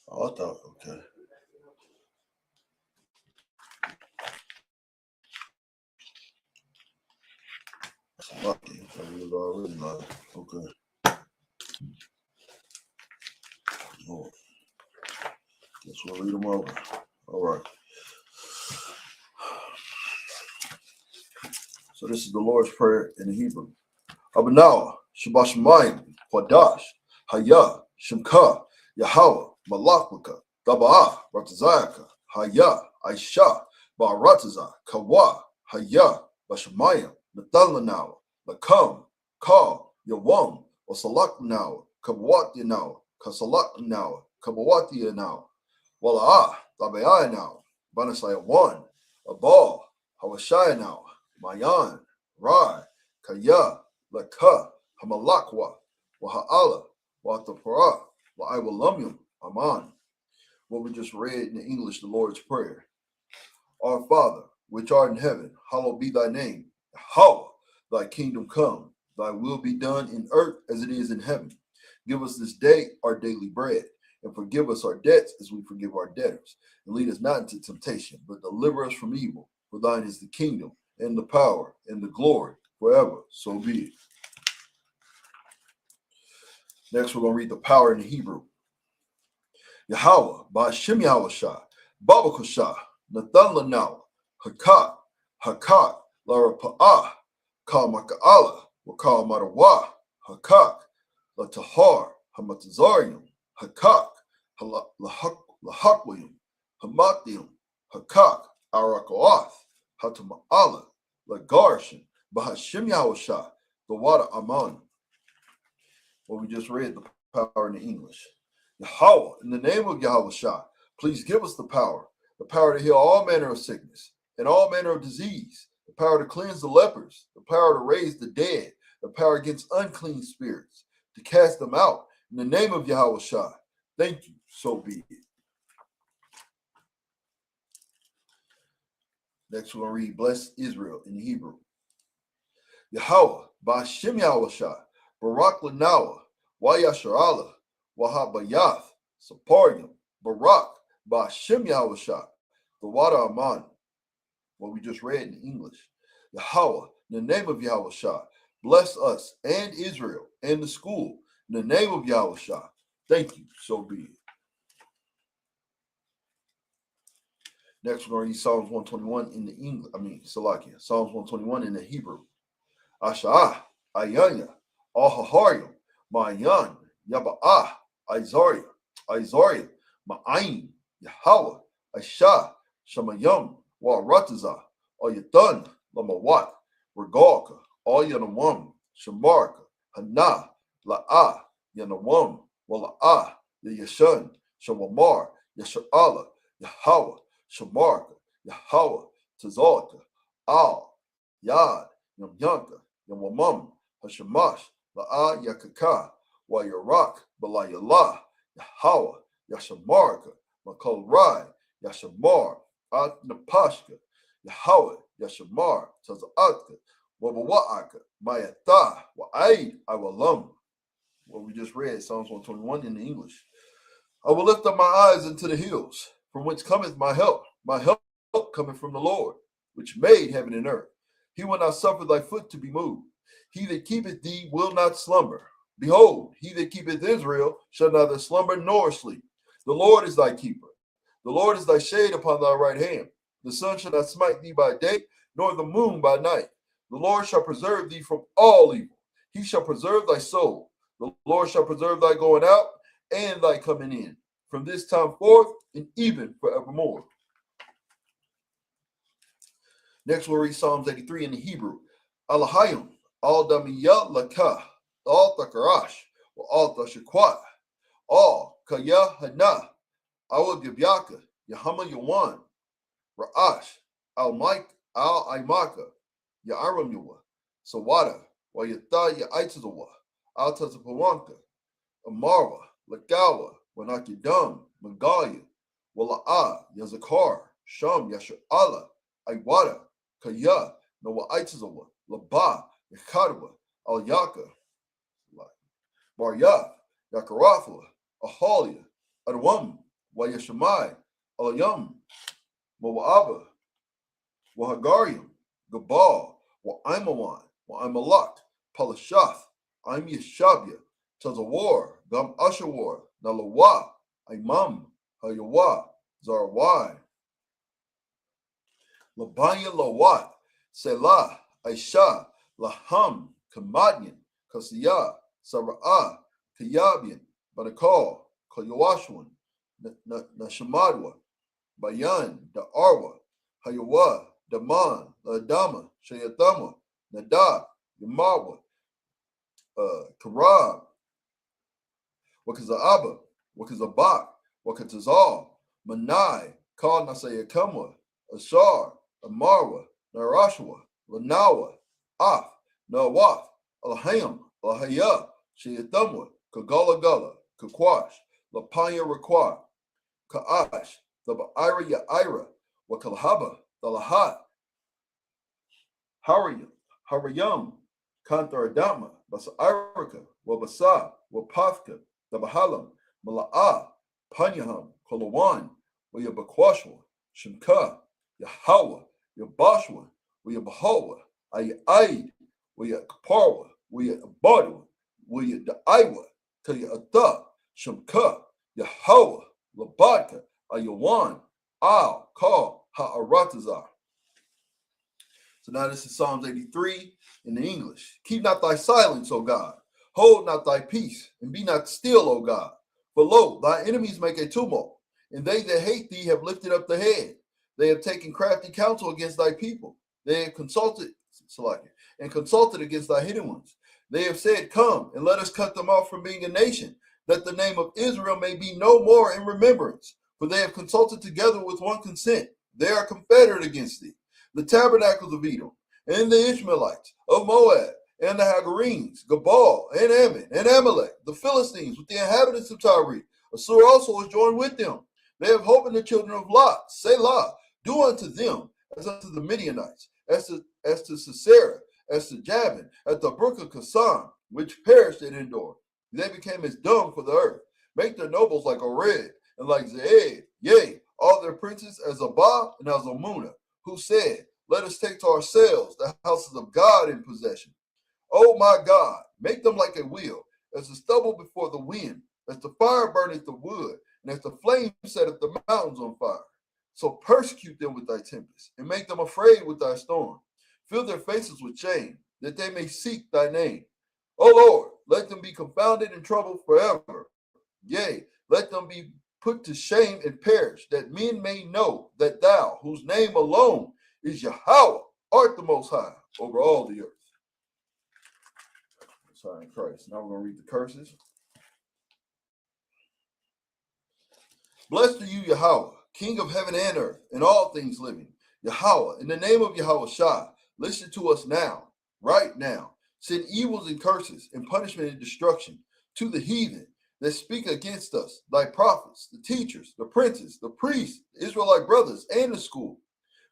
Oh, I thought, okay. Lucky. I was already like, okay. Oh, guess we'll read them over. All right. So this is the Lord's Prayer in the Hebrew. Abanawa, Shabashamayim, Quadash, Haya, Shimka, Yahweh, Malakwaka, Daba'ah, Ratazayaka, Haya, Aisha, Ba'arataza, Kawa, Haya, Bashamayim, Nathalanawa, Lakam, Ka, Yawam, Wasalaknawa, Kabawatinawa, Kasalaknawa, Kabawatinawa, Wala'ah, Tabayanawa, Banasaya 1, Abal, Hawashayanawa, Mayan, Rai, Kaya, Laka, Hamalakwa, Waha'ala, Watapara, Wa'iwalamyum, Aman. What we just read in the English, the Lord's Prayer. Our Father, which art in heaven, hallowed be thy name. Yahweh, thy kingdom come, thy will be done in earth as it is in heaven. Give us this day our daily bread, and forgive us our debts as we forgive our debtors. And lead us not into temptation, but deliver us from evil. For thine is the kingdom, and the power, and the glory, forever. So be it. Next, we're going to read the power in the Hebrew. Yahweh, Ba'ashem Yahushua, Babakashah, Nathan Lanawa, Hakat, Hakat, Lara Pa'ah, Kal Maka'ala, Wakal Marawa, Hakak, Latahar, Hamatazarium, Hakak, Lahakwayum, Hamatium, Hakak, Arakoath, Hatama'ala, Lagarshan, Bahashem Yahushua, the water Aman. What we just read, the power in the English. Yahweh, in the name of Yahweh Shah, please give us the power to heal all manner of sickness and all manner of disease, the power to cleanse the lepers, the power to raise the dead, the power against unclean spirits, to cast them out. In the name of Yahweh Shah, thank you, so be it. Next, we're going to read Bless Israel in Hebrew. Yahweh, Ba'ashem Yahweh Shah, Barak Lanawa, Wayasharala, Wahabayath, Saparyam, Barak, Ba'ashem Yahushua, the water Aman. What we just read in English. Yahweh, in the name of Yahushua, bless us and Israel and the school. In the name of Yahushua, thank you, so be it. Next, we're going to read Psalms 121 in the English. Salakia. Psalms 121 in the Hebrew. Asha'ah, Ayanya, Ahaharyam, Ma'ayan, Yaba'ah, Isaiah, Ma'ayin, Yahweh, Aisha, Shamayam, Wa'rataza, Ayatan, Lamawat, Regalka, Ayanawam, Shamarka, Hana, La'ah, Yanawam, Wala'ah, Yashan, Shawamar, Yasha'ala, Yahweh, Shamarka, Yahweh, Tazalka, Al, Yad, Yamyanka, Yamamam, Hashamash, La'ah, Yakaka, Wa Yarak, Balayallah, Yahweh, Yashamarka, Makol Rai, Yashamar, At Napashka, Yahweh, Yashamar, Tazaatka, Wabawa'aka, Mayata, Wa'aid, Iwalam. What we just read, Psalms 121 in the English. I will lift up my eyes into the hills, from whence cometh my help. My help cometh from the Lord, which made heaven and earth. He will not suffer thy foot to be moved. He that keepeth thee will not slumber. Behold, he that keepeth Israel shall neither slumber nor sleep. The Lord is thy keeper. The Lord is thy shade upon thy right hand. The sun shall not smite thee by day, nor the moon by night. The Lord shall preserve thee from all evil. He shall preserve thy soul. The Lord shall preserve thy going out and thy coming in, from this time forth and even forevermore. Next, we'll read Psalms 83 in the Hebrew. Alahayim, al damiyah lakah, al takarash, al tashakwat, al kaya hana, al gibyaka, yahama yawan, ra'ash, al mike, al aimaka, ya'aram yawa, sawada, wa yata ya'aitazawa, al tazapawanka, amarwa, lakawa, wanakidam, magaya, wala'a, yazakar, sham, yasha'ala, aiwada, Kaya, Noah Aitazawa, Laba, Yakadawa, Al Yaka, Barya, Yakarafla, Ahalia, Adwam, wa Yashamai, Alayam, Moab, wa Hagarium, Gabal, wa Imawan, wa Imalak, Palashath, Im Yeshabia, Tazawar, Gam Ashawar, Nalawa, Imam, Hayawa, Zarwai, Labanya Lawat, Selah, Aisha, Laham, Kamadyan, Kasiyah, Sara'ah, Kayabian, Badakal, Kayawashwan, Nashamadwa, Bayan, Da'arwa, Hayawa, Daman, Ladama, Shayatama, Nadab, Yamawa, Karab, Wakaza'aba, Wakazabak, Wakatazal, Manai, Kal Nasayakamwa, Ashar, Amarwa, Narashwa, Lanawa, Af, Nawaf, Alham, Lahaya, Shayathamwa, Kagala Gala, Kakwash, Lapanya Rakwa, Ka'ash, the Ba'ira Ya'ira, Wakalhaba, the Lahat, Harayam, Kantaradama, Basa'irika, Wabasa, Wapafka, the Bahalam, Mala'ah, Panyaham, Kolawan, Wayabakwashwa, Shimka, Yahawa, Yabashwa, Wayabahawa, Ayaid, Wayakaparwa, Wayabadwa, Wayadaiwa, Kayata, Shimka, Yahawa, Labadka, Ayawan, Al, Kal, Ha'aratazar. So now this is Psalms 83 in the English. Keep not thy silence, O God. Hold not thy peace, and be not still, O God. For lo, thy enemies make a tumult, and they that hate thee have lifted up the head. They have taken crafty counsel against thy people. They have consulted against thy hidden ones. They have said, Come, and let us cut them off from being a nation, that the name of Israel may be no more in remembrance. For they have consulted together with one consent. They are confederate against thee. The tabernacles of Edom, and the Ishmaelites of Moab, and the Hagarenes, Gabal, and Ammon, and Amalek, the Philistines with the inhabitants of Tyre. Assur also is joined with them. They have hope in the children of Lot. Selah, do unto them as unto the Midianites, as to Sisera, as to Jabin, at the brook of Kasan, which perished at Endor. They became as dung for the earth. Make their nobles like Ored, and like Zeed, yea, all their princes as Abah and as Almunah, who said, Let us take to ourselves the houses of God in possession. O my God, make them like a wheel, as the stubble before the wind, as the fire burneth the wood, and as the flame setteth the mountains on fire. So persecute them with thy tempest, and make them afraid with thy storm. Fill their faces with shame, that they may seek thy name. O Lord, let them be confounded and troubled forever. Yea, let them be put to shame and perish, that men may know that thou, whose name alone is Yahweh, art the most high over all the earth. Sorry, Christ. Now we're going to read the curses. Blessed are you, Yahweh, King of heaven and earth, and all things living. Yahweh, in the name of Yahweh Shah, listen to us now, right now. Send evils and curses and punishment and destruction to the heathen that speak against us, thy prophets, the teachers, the princes, the priests, the Israelite brothers, and the school.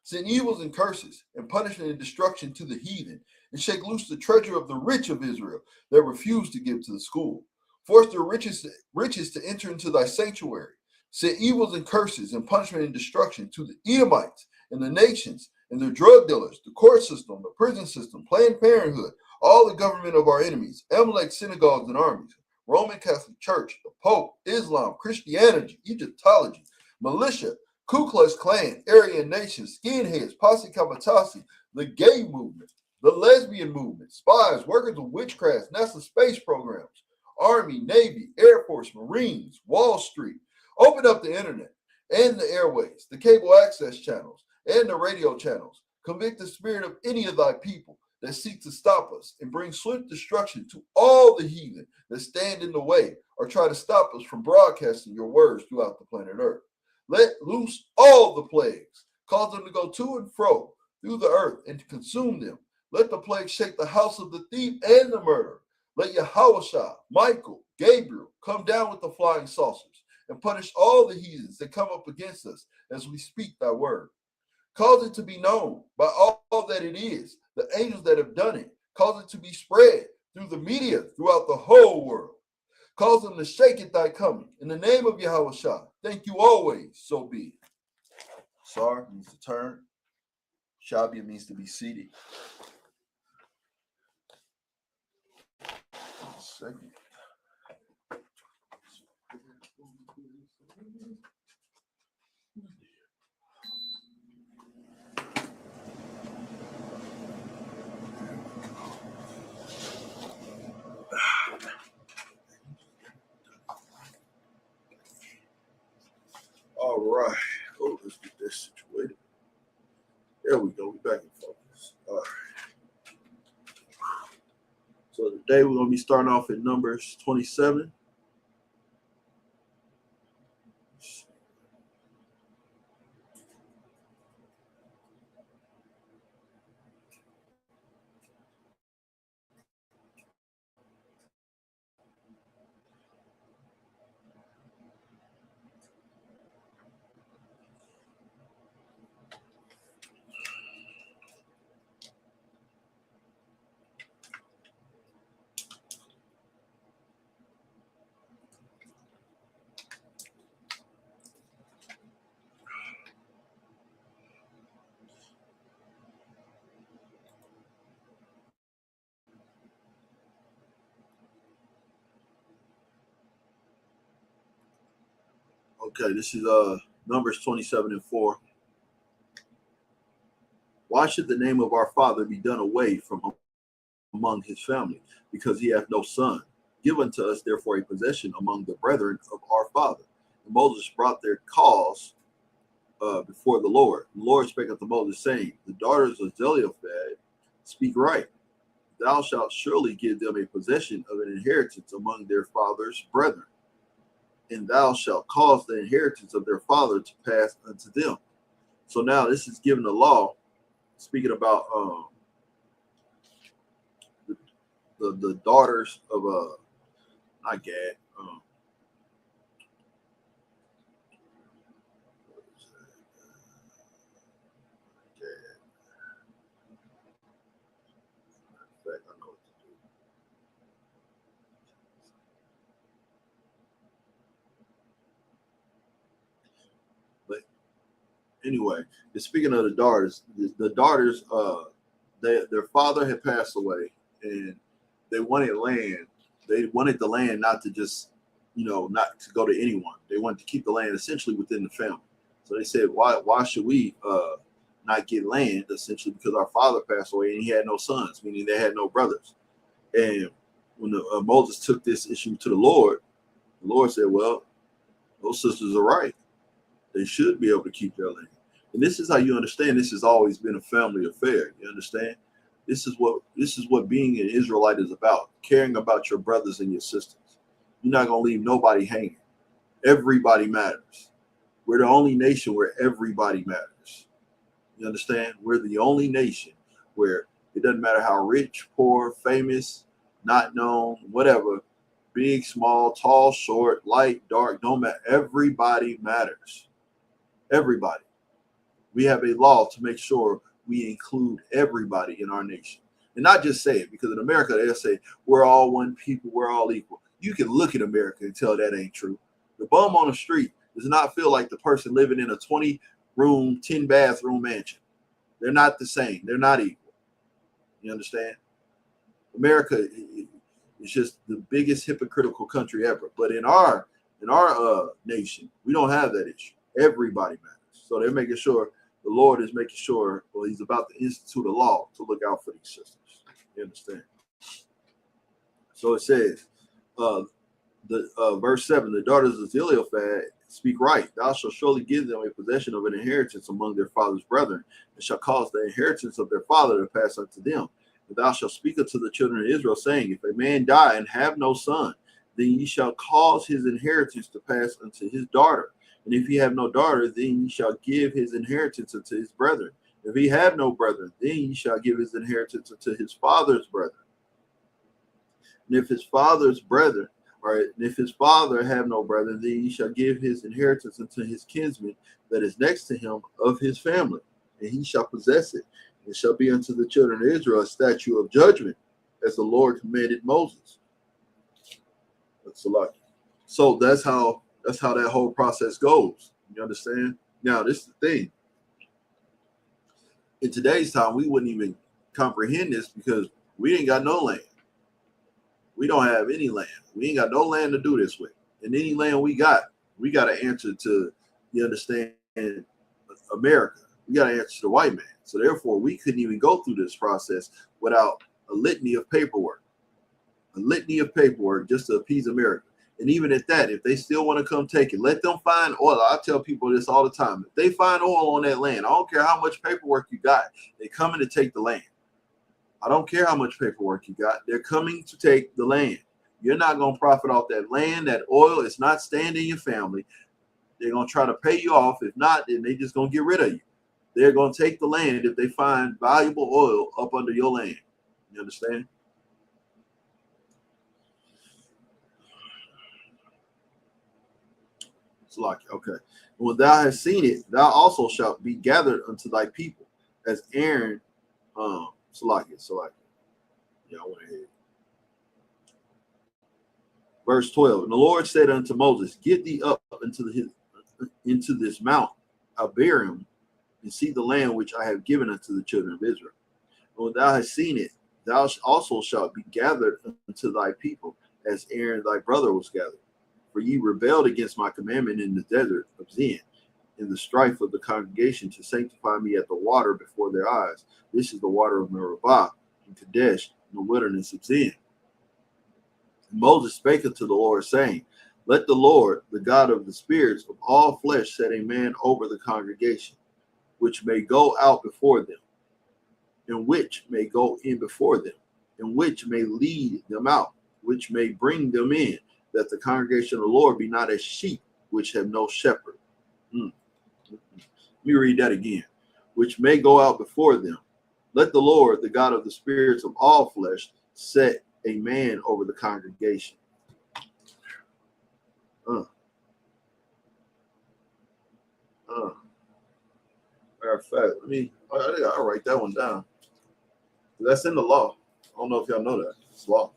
Send evils and curses and punishment and destruction to the heathen, and shake loose the treasure of the rich of Israel that refuse to give to the school. Force their riches to enter into thy sanctuary. Send evils and curses and punishment and destruction to the Edomites and the nations and their drug dealers, the court system, the prison system, Planned Parenthood, all the government of our enemies, Amalek synagogues and armies, Roman Catholic Church, the Pope, Islam, Christianity, Egyptology, militia, Ku Klux Klan, Aryan Nation, skinheads, Posse Comitatus, the gay movement, the lesbian movement, spies, workers of witchcraft, NASA space programs, Army, Navy, Air Force, Marines, Wall Street. Open up the internet and the airways, the cable access channels, and the radio channels. Convict the spirit of any of thy people that seek to stop us, and bring swift destruction to all the heathen that stand in the way or try to stop us from broadcasting your words throughout the planet Earth. Let loose all the plagues, cause them to go to and fro through the earth and to consume them. Let the plague shake the house of the thief and the murderer. Let Yahweh, Michael, Gabriel come down with the flying saucers and punish all the heathens that come up against us as we speak thy word. Cause it to be known by all that it is, the angels that have done it. Cause it to be spread through the media throughout the whole world. Cause them to shake at thy coming. In the name of Yahweh Shah. Thank you always. So be it. Sar means to turn. Shabia means to be seated. Second. All right. Oh, let's get this situated. There we go. We're back in focus. All right. So today we're going to be starting off in Numbers 27. Okay, this is Numbers 27:4. Why should the name of our father be done away from among his family, because he hath no son? Give unto us therefore a possession among the brethren of our father. And Moses brought their cause before the Lord. The Lord spake unto Moses, saying, the daughters of Zelophehad speak right. Thou shalt surely give them a possession of an inheritance among their father's brethren, and thou shalt cause the inheritance of their father to pass unto them. So now this is given the law, speaking about the daughters of not Gad. Anyway, speaking of the daughters, their father had passed away, and they wanted land. They wanted the land not to just, not to go to anyone. They wanted to keep the land essentially within the family. So they said, why should we not get land, essentially because our father passed away and he had no sons, meaning they had no brothers. And when Moses took this issue to the Lord said, well, those sisters are right. They should be able to keep their land. And this is how you understand this has always been a family affair. You understand? This is what being an Israelite is about, caring about your brothers and your sisters. You're not going to leave nobody hanging. Everybody matters. We're the only nation where everybody matters. You understand? We're the only nation where it doesn't matter how rich, poor, famous, not known, whatever, big, small, tall, short, light, dark, don't matter. Everybody matters. Everybody. We have a law to make sure we include everybody in our nation. And not just say it, because in America, they'll say, we're all one people, we're all equal. You can look at America and tell that ain't true. The bum on the street does not feel like the person living in a 20-room, 10-bathroom mansion. They're not the same. They're not equal. You understand? America is just the biggest hypocritical country ever. But in our nation, we don't have that issue. Everybody matters. So they're making sure, the Lord is making sure, well, he's about to institute a law to look out for these sisters. You understand? So it says, verse 7, the daughters of Zelophehad speak right. Thou shalt surely give them a possession of an inheritance among their father's brethren, and shall cause the inheritance of their father to pass unto them. And thou shalt speak unto the children of Israel, saying, if a man die and have no son, then ye shall cause his inheritance to pass unto his daughter. And if he have no daughter, then ye shall give his inheritance unto his brethren. If he have no brethren, then ye shall give his inheritance unto his father's brethren. And if his father's brethren, if his father have no brethren, then he shall give his inheritance unto his kinsman that is next to him of his family, and he shall possess it. It shall be unto the children of Israel a statute of judgment, as the Lord commanded Moses. So that's how that whole process goes. You understand? Now, this is the thing. In today's time, we wouldn't even comprehend this because we ain't got no land. We don't have any land. We ain't got no land to do this with. And any land we got to answer to, you understand, America. We got to answer to the white man. So therefore, we couldn't even go through this process without a litany of paperwork. A litany of paperwork just to appease America. And even at that, if they still want to come take it, let them find oil. I tell people this all the time. If they find oil on that land, I don't care how much paperwork you got, they're coming to take the land. I don't care how much paperwork you got. They're coming to take the land. You're not going to profit off that land. That oil is not staying in your family. They're going to try to pay you off. If not, then they're just going to get rid of you. They're going to take the land if they find valuable oil up under your land. You understand? Okay. When thou hast seen it, thou also shalt be gathered unto thy people, as Aaron, Salakia. Yeah, I went ahead. Verse 12. And the Lord said unto Moses, get thee up into this mount, Abiram, and see the land which I have given unto the children of Israel. And when thou hast seen it, thou also shalt be gathered unto thy people, as Aaron thy brother was gathered. For ye rebelled against my commandment in the desert of Zin, in the strife of the congregation, to sanctify me at the water before their eyes. This is the water of Meribah in Kadesh, in the wilderness of Zin. And Moses spake unto the Lord, saying, let the Lord, the God of the spirits of all flesh, set a man over the congregation, which may go out before them, and which may go in before them, and which may lead them out, which may bring them in, that the congregation of the Lord be not as sheep which have no shepherd. Let me read that again. Which may go out before them. Let the Lord, the God of the spirits of all flesh, set a man over the congregation. Matter of fact, I'll write that one down. That's in the law. I don't know if y'all know that. It's law.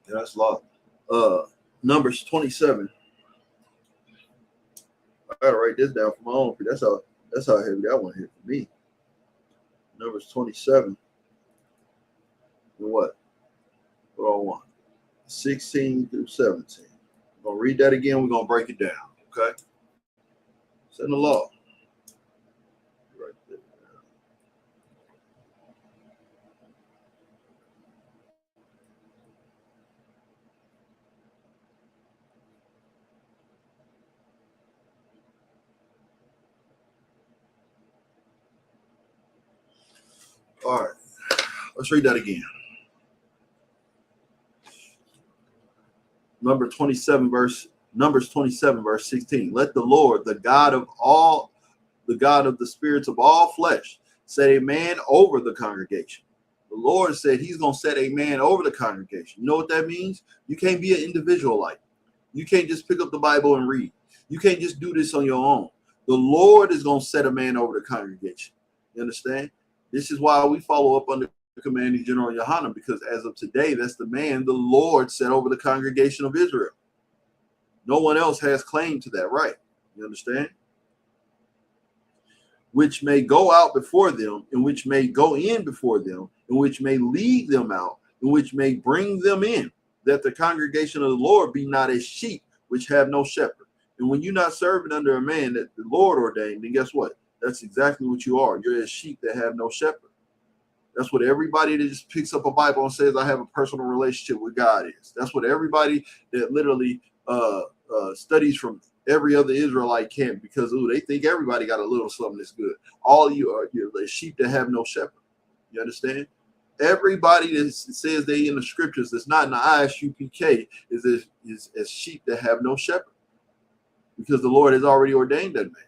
Yeah, that's law. Numbers 27. I gotta write this down for my own. That's how heavy that one hit for me. Numbers 27. And what? What do I want? 16 through 17. We're gonna read that again. We're gonna break it down. Okay. It's in the law. Right there. All right, let's read that again. Numbers 27, verse 16. Let the Lord, the God of the spirits of all flesh, set a man over the congregation. The Lord said he's going to set a man over the congregation. You know what that means? You can't be an individual like. You can't just pick up the Bible and read. You can't just do this on your own. The Lord is going to set a man over the congregation. You understand? This is why we follow up under Commanding General Yohanan, because as of today, that's the man the Lord set over the congregation of Israel. No one else has claim to that right. You understand? Which may go out before them, and which may go in before them, and which may lead them out, and which may bring them in, that the congregation of the Lord be not as sheep which have no shepherd. And when you're not serving under a man that the Lord ordained, then guess what? That's exactly what you are. You're as sheep that have no shepherd. That's what everybody that just picks up a Bible and says, I have a personal relationship with God is. That's what everybody that literally studies from every other Israelite can, because they think everybody got a little something that's good. All you're the sheep that have no shepherd. You understand? Everybody that says they in the scriptures that's not in the Isupk is as sheep that have no shepherd, because the Lord has already ordained that man.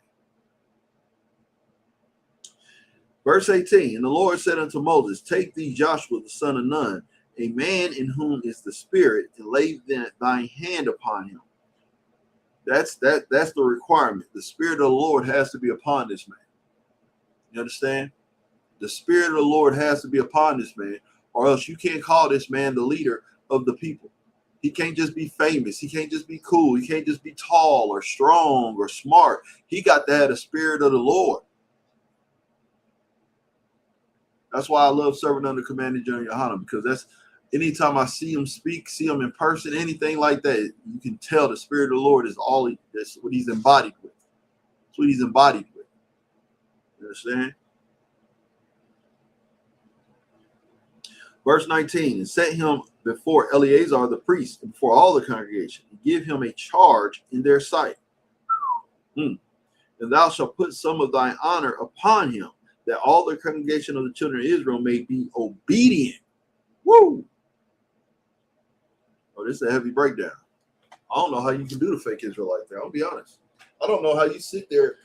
Verse 18, and the Lord said unto Moses, take thee Joshua the son of Nun, a man in whom is the Spirit, and lay thine hand upon him. That's the requirement. The Spirit of the Lord has to be upon this man. You understand? The Spirit of the Lord has to be upon this man, or else you can't call this man the leader of the people. He can't just be famous. He can't just be cool. He can't just be tall or strong or smart. He got to have the spirit of the Lord. That's why I love serving under Commander General Yohanan, because that's anytime I see him speak, see him in person, anything like that, you can tell the spirit of the Lord is that's what he's embodied with. That's what he's embodied with. You understand? Verse 19, and set him before Eleazar the priest and before all the congregation, and give him a charge in their sight. And thou shalt put some of thine honor upon him, that all the congregation of the children of Israel may be obedient. Woo! Oh, this is a heavy breakdown. I don't know how you can do the fake Israelite thing. I'll be honest. I don't know how you sit there,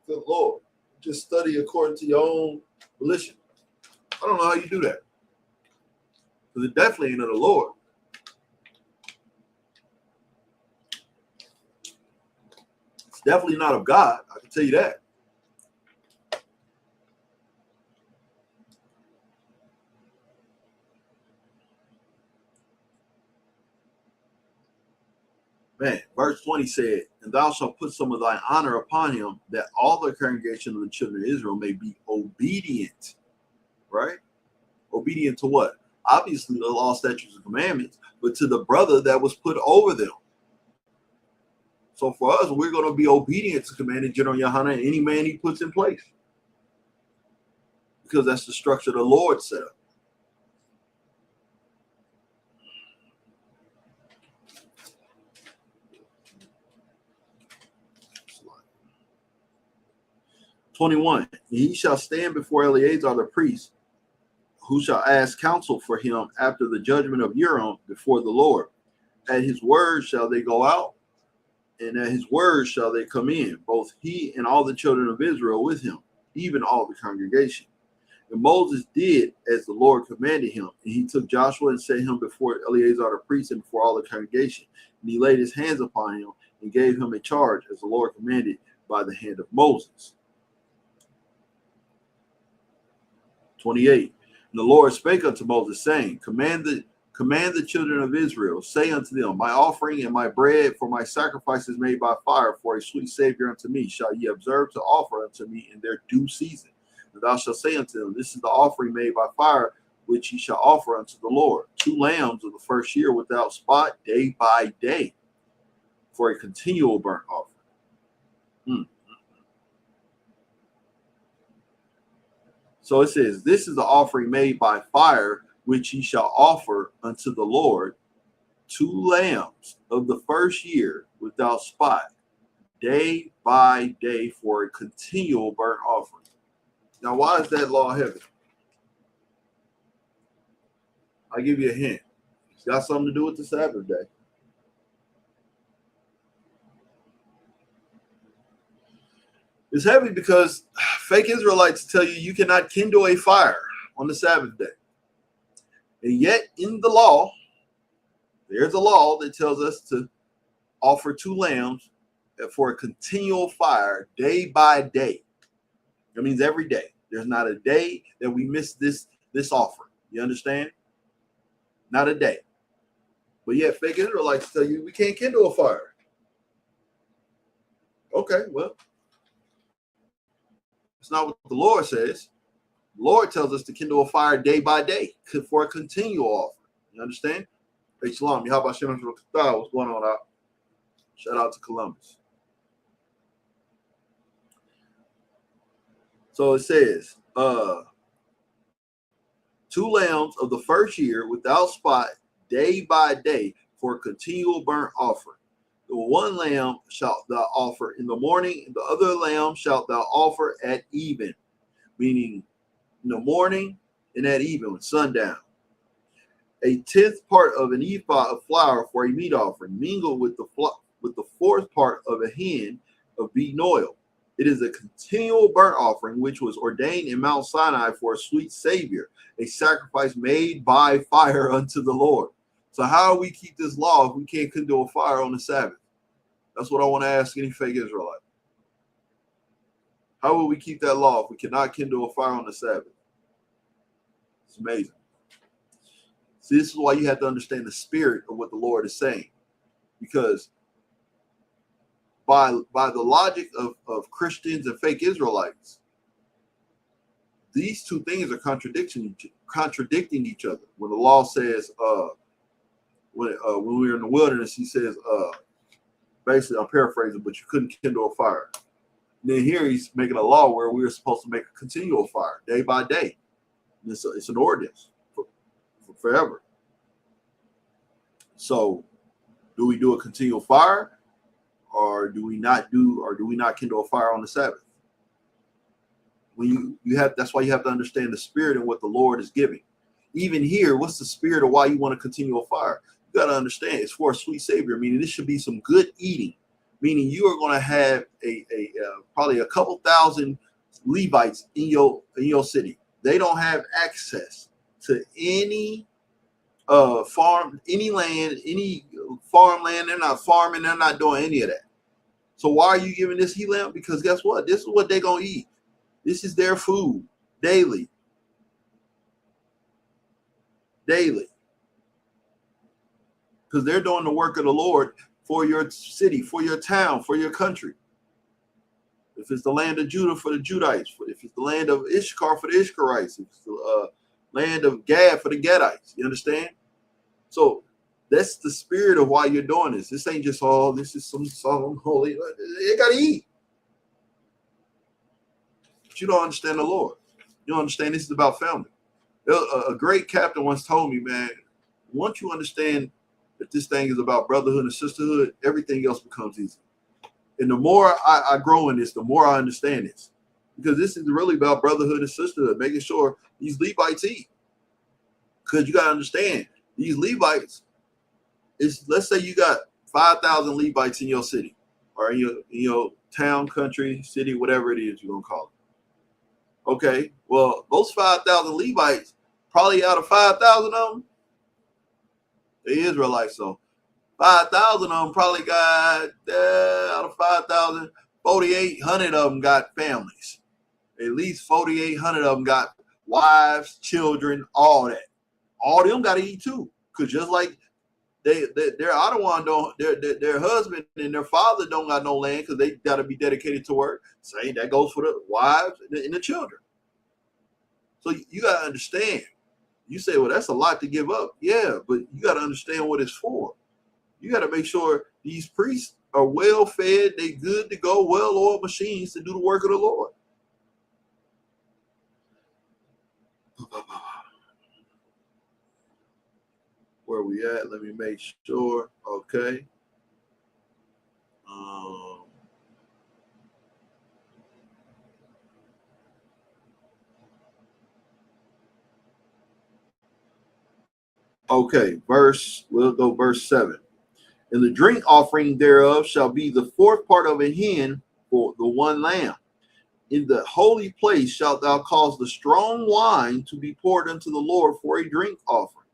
good Lord, just study according to your own volition. I don't know how you do that. Because it definitely ain't of the Lord. It's definitely not of God. I can tell you that. Man, verse 20 said, and thou shalt put some of thy honor upon him, that all the congregation of the children of Israel may be obedient. Right? Obedient to what? Obviously the law, statutes, and commandments, but to the brother that was put over them. So for us, we're going to be obedient to Commander General Yohanan and any man he puts in place. Because that's the structure the Lord set up. "21. He shall stand before Eleazar the priest, who shall ask counsel for him after the judgment of Urim before the Lord. At his word shall they go out, and at his word shall they come in, both he and all the children of Israel with him, even all the congregation. And Moses did as the Lord commanded him, and he took Joshua and set him before Eleazar the priest and before all the congregation. And he laid his hands upon him and gave him a charge as the Lord commanded by the hand of Moses." 28. And the Lord spake unto Moses, saying, Command the children of Israel, say unto them, My offering and my bread for my sacrifices made by fire for a sweet Savior unto me, shall ye observe to offer unto me in their due season. And thou shalt say unto them, This is the offering made by fire, which ye shall offer unto the Lord, 2 lambs of the first year without spot, day by day, for a continual burnt offering. So it says, This is the offering made by fire, which ye shall offer unto the Lord, 2 lambs of the first year without spot, day by day, for a continual burnt offering. Now, why is that law heavy? I'll give you a hint. It's got something to do with the Sabbath day. It's heavy because fake Israelites tell you cannot kindle a fire on the Sabbath day. And yet in the law, there's a law that tells us to offer 2 lambs for a continual fire day by day. That means every day. There's not a day that we miss this offering. You understand? Not a day. But yet fake Israelites tell you we can't kindle a fire. Okay, well, it's not what the Lord says. The Lord tells us to kindle a fire day by day for a continual offering. You understand? Hey, Shalom. What's going on out? Shout out to Columbus. So it says, 2 lambs of the first year without spot, day by day, for a continual burnt offering. The 1 lamb shalt thou offer in the morning, and the other lamb shalt thou offer at even, meaning in the morning and at even, sundown. A 10th part of an ephah of flour for a meat offering, mingled with the 4th part of a hin of beaten oil. It is a continual burnt offering, which was ordained in Mount Sinai for a sweet Savior, a sacrifice made by fire unto the Lord. So how do we keep this law if we can't kindle a fire on the Sabbath? That's what I want to ask any fake Israelite. How will we keep that law if we cannot kindle a fire on the Sabbath? It's amazing. See, this is why you have to understand the spirit of what the Lord is saying. Because by the logic of Christians and fake Israelites, these two things are contradicting each other. When the law says, when we were in the wilderness, he says, basically, I'm paraphrasing, but you couldn't kindle a fire. And then here he's making a law where we were supposed to make a continual fire day by day. And it's an ordinance for forever. So, do we do a continual fire, or do we not kindle a fire on the Sabbath? When you have, that's why you have to understand the spirit and what the Lord is giving. Even here, what's the spirit of why you want to continue a fire? You got to understand it's for a sweet Savior, meaning this should be some good eating, meaning you are going to have probably a couple thousand Levites in your city. They don't have access to any farm, any land, any farmland. They're not farming. They're not doing any of that. So why are you giving this healing? Because guess what? This is what they're going to eat. This is their food daily. Daily. Because they're doing the work of the Lord for your city, for your town, for your country. If it's the land of Judah, for the Judites. If it's the land of Issachar, for the Issacharites. If it's the land of Gad, for the Gadites. You understand? So that's the spirit of why you're doing this. This ain't just, this is some holy. They got to eat. But you don't understand the Lord. You don't understand this is about family. A great captain once told me, man, once you understand that this thing is about brotherhood and sisterhood, everything else becomes easy. And the more I grow in this, the more I understand this. Because this is really about brotherhood and sisterhood, making sure these Levites eat. Because you got to understand, these Levites, let's say you got 5,000 Levites in your city, or in your town, country, city, whatever it is you're going to call it. Okay, well, those 5,000 Levites, probably out of 5,000 of them, they Israelites. So 5,000 of them probably got, out of 5,000, 4,800 of them got families. At least 4,800 of them got wives, children, all that. All of them got to eat too. Because just like their Adawan don't, their husband and their father don't got no land because they got to be dedicated to work. Same, that goes for the wives and the children. So you got to understand. You say, well, that's a lot to give up. Yeah, but you got to understand what it's for. You got to make sure these priests are well fed, they good to go, well-oiled machines to do the work of the Lord. Where we at? Let me make sure. Okay. Okay, we'll go verse 7. And the drink offering thereof shall be the fourth part of a hin for the one lamb. In the holy place shalt thou cause the strong wine to be poured unto the Lord for a drink offering.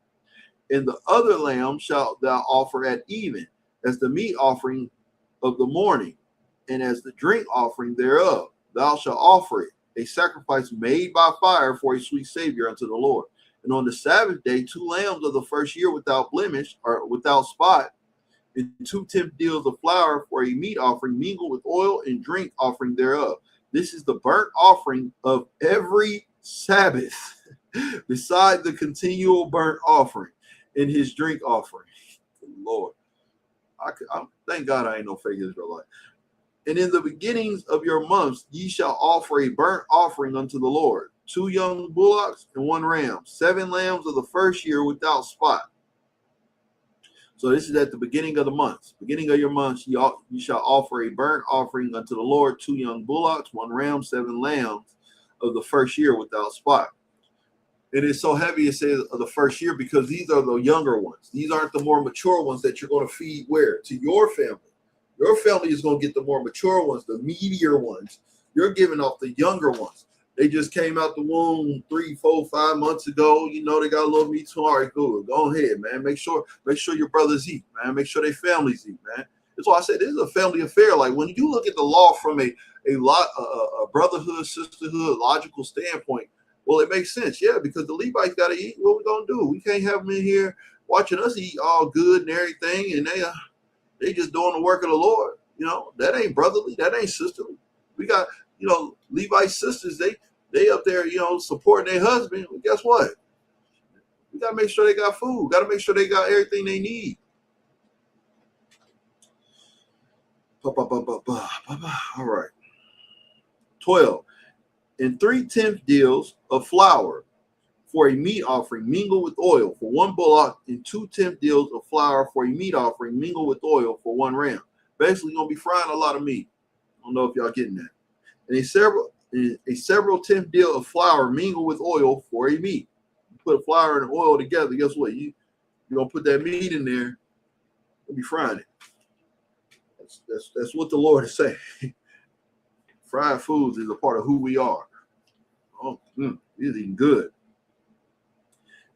And the other lamb shalt thou offer at even, as the meat offering of the morning, and as the drink offering thereof. Thou shalt offer it, a sacrifice made by fire for a sweet Savior unto the Lord. And on the Sabbath day, 2 lambs of the first year without blemish, or without spot, and 2 tenth deals of flour for a meat offering, mingled with oil and drink offering thereof. This is the burnt offering of every Sabbath, beside the continual burnt offering and his drink offering. Lord, I thank God I ain't no fake Israelite. And in the beginnings of your months, ye shall offer a burnt offering unto the Lord, 2 young bullocks and 1 ram, 7 lambs of the first year without spot. So this is at the beginning of the months. Beginning of your months, you shall offer a burnt offering unto the Lord, 2 young bullocks, 1 ram, 7 lambs of the first year without spot. It is so heavy, it says of the first year, because these are the younger ones. These aren't the more mature ones that you're going to feed where? To your family. Your family is going to get the more mature ones, the meatier ones. You're giving off the younger ones. They just came out the womb 3, 4, 5 months ago. You know, they got a little meat too. All right, good. Go ahead, man. Make sure your brothers eat, man. Make sure their families eat, man. That's why I said this is a family affair. Like when you look at the law from a brotherhood, sisterhood, logical standpoint, Well, it makes sense, yeah, because the Levites got to eat. What we gonna do? We can't have them in here watching us eat all good and everything, and they just doing the work of the Lord. That ain't brotherly. That ain't sisterly. We got Levite sisters. They up there supporting their husband. Well, guess what? We gotta make sure they got food. Got to make sure they got everything they need. All right. 12. And 3/10 deals of flour for a meat offering mingled with oil for one bullock, and 2/10 deals of flour for a meat offering mingled with oil for one ram. Basically, you're gonna be frying a lot of meat. I don't know if y'all getting that. And a several tenth deal of flour mingled with oil for a meat. You put flour and oil together. Guess what? You're gonna put that meat in there. You'll be frying it. That's what the Lord is saying. Fried foods is a part of who we are. Oh, it's eating good.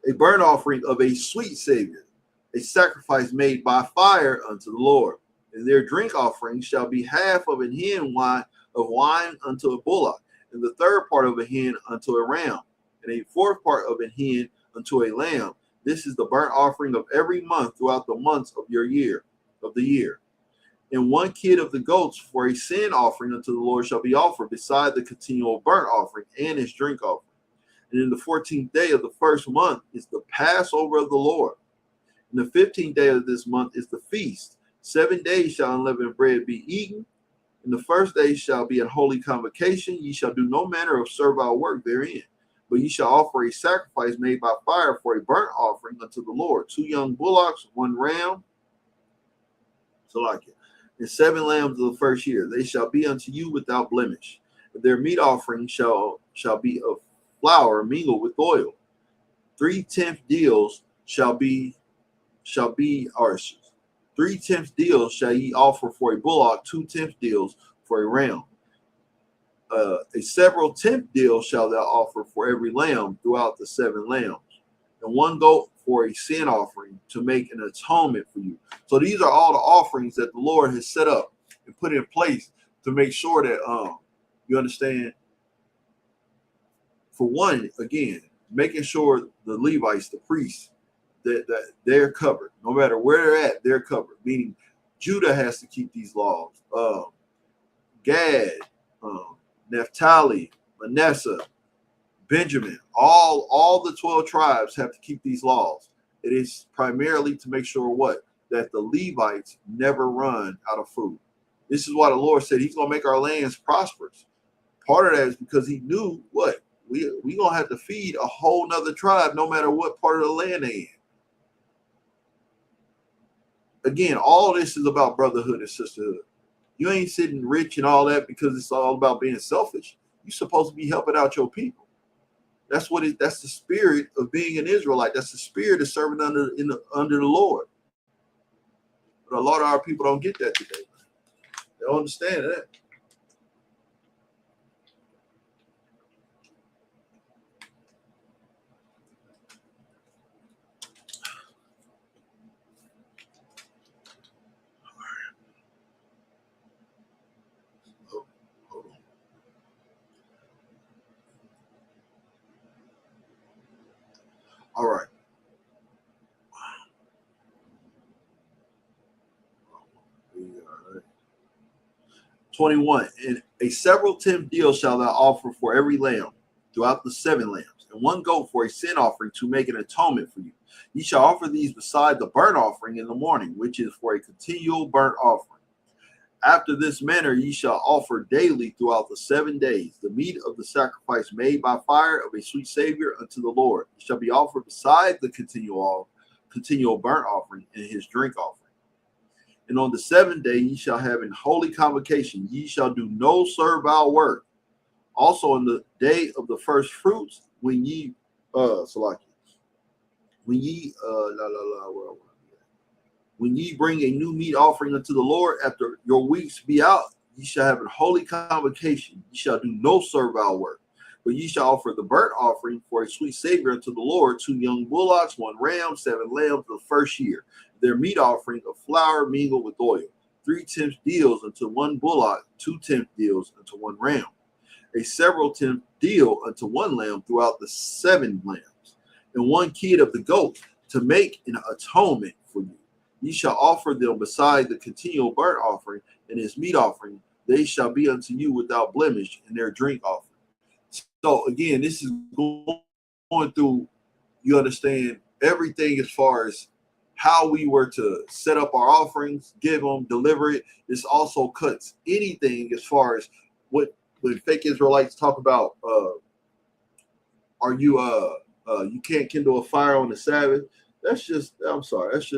A burnt offering of a sweet Savior, a sacrifice made by fire unto the Lord. And their drink offering shall be half of an hin of wine unto a bullock, and the third part of a hin unto a ram, and a fourth part of a hin unto a lamb. This is the burnt offering of every month throughout the months of the year. And one kid of the goats for a sin offering unto the Lord shall be offered beside the continual burnt offering and his drink offering. And in the 14th day of the first month is the Passover of the Lord. And the 15th day of this month is the feast. 7 days shall unleavened bread be eaten. And the first day shall be a holy convocation. Ye shall do no manner of servile work therein. But ye shall offer a sacrifice made by fire for a burnt offering unto the Lord. 2 young bullocks, 1 ram. And 7 lambs of the first year. They shall be unto you without blemish. Their meat offering shall be of flour mingled with oil. 3/10 deals shall ours. 3/10 deals shall ye offer for a bullock, 2/10 deals for a ram. A several 10th deal shall thou offer for every lamb throughout the 7 lambs, and 1 goat for a sin offering to make an atonement for you. So these are all the offerings that the Lord has set up and put in place to make sure that you understand. For one, again, making sure the Levites, the priests, that they're covered. No matter where they're at, they're covered. Meaning Judah has to keep these laws. Gad, Naphtali, Manasseh, Benjamin, all the 12 tribes have to keep these laws. It is primarily to make sure that the Levites never run out of food. This is why the Lord said he's going to make our lands prosperous. Part of that is because he knew we going to have to feed a whole nother tribe no matter what part of the land they're in. Again, all this is about brotherhood and sisterhood. You ain't sitting rich and all that because it's all about being selfish. You're supposed to be helping out your people. That's the spirit of being an Israelite. That's the spirit of serving under the Lord. But a lot of our people don't get that today. They don't understand that. All right. All right. 21. And a several 10th deal shall thou offer for every lamb throughout the 7 lambs, and 1 goat for a sin offering to make an atonement for you. Ye shall offer these beside the burnt offering in the morning, which is for a continual burnt offering. After this manner ye shall offer daily throughout the 7 days the meat of the sacrifice made by fire of a sweet Savior unto the Lord. It shall be offered beside the continual burnt offering and his drink offering. And on the 7th day ye shall have an holy convocation. Ye shall do no servile work. Also in the day of the first fruits, when ye bring a new meat offering unto the Lord after your weeks be out, ye shall have a holy convocation. Ye shall do no servile work, but ye shall offer the burnt offering for a sweet Savior unto the Lord, 2 young bullocks, 1 ram, 7 lambs of the first year. Their meat offering of flour mingled with oil, 3/10 deals unto 1 bullock, 2/10 deals unto 1 ram. a several tenth deal unto one lamb throughout the 7 lambs, and 1 kid of the goat to make an atonement for you. Ye shall offer them beside the continual burnt offering and his meat offering. They shall be unto you without blemish in their drink offering. So again, this is going through, you understand, everything as far as how we were to set up our offerings, give them, deliver it. This also cuts anything as far as what when fake Israelites talk about, are you you can't kindle a fire on the Sabbath. That's just, I'm sorry, that's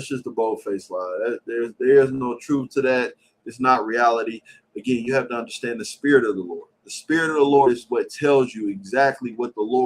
just a bold-faced lie. There's no truth to that. It's not reality. Again, you have to understand the spirit of the Lord. The spirit of the Lord is what tells you exactly what the Lord